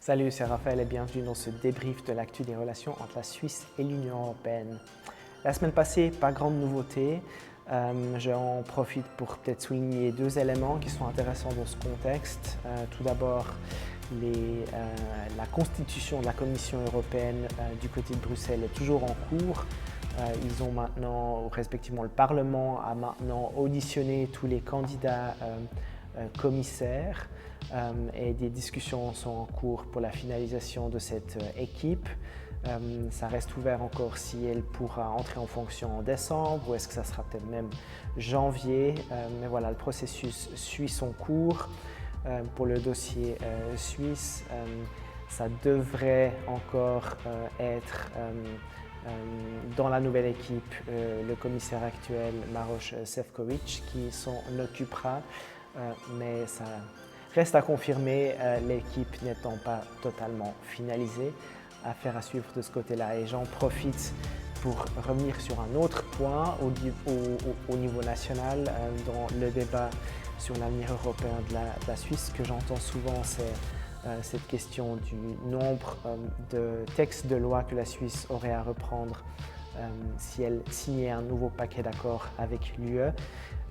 Salut, c'est Raphaël et bienvenue dans ce débrief de l'actu des relations entre la Suisse et l'Union européenne. La semaine passée, pas grande nouveauté. J'en profite pour peut-être souligner deux éléments qui sont intéressants dans ce contexte. Tout d'abord, la constitution de la Commission européenne du côté de Bruxelles est toujours en cours. Ils ont maintenant, respectivement le Parlement a maintenant auditionné tous les candidats commissaires et des discussions sont en cours pour la finalisation de cette équipe. Ça reste ouvert encore si elle pourra entrer en fonction en décembre ou est-ce que ça sera peut-être même janvier. Mais voilà, le processus suit son cours. Pour le dossier suisse, ça devrait encore être dans la nouvelle équipe le commissaire actuel Maroš Šefčovič qui s'en occupera, mais ça reste à confirmer, l'équipe n'étant pas totalement finalisée. Affaire à suivre de ce côté-là et j'en profite pour revenir sur un autre point au niveau national dans le débat sur l'avenir européen de la Suisse. Ce que j'entends souvent, c'est cette question du nombre de textes de loi que la Suisse aurait à reprendre si elle signait un nouveau paquet d'accords avec l'UE.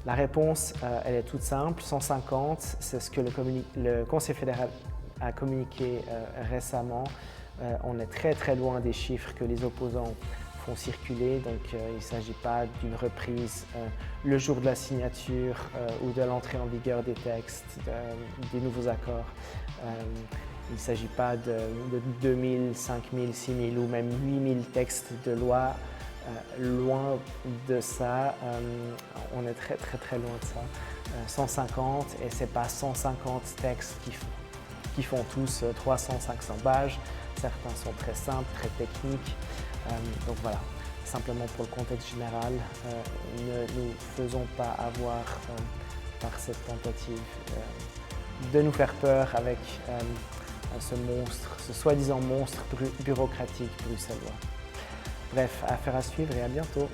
La réponse, elle est toute simple, 150, c'est ce que le Conseil fédéral a communiqué récemment. On est très loin des chiffres que les opposants font circuler, donc il ne s'agit pas d'une reprise le jour de la signature ou de l'entrée en vigueur des textes, des nouveaux accords. Il ne s'agit pas de 2000, 5000, 6000 ou même 8000 textes de loi. Loin de ça, on est très loin de ça. 150 et ce n'est pas 150 textes qui font tous 300, 500 pages. Certains sont très simples, très techniques. Donc voilà, simplement pour le contexte général, ne nous faisons pas avoir par cette tentative de nous faire peur avec ce monstre, ce soi-disant monstre bureaucratique bruxellois. Bref, affaire à suivre et à bientôt.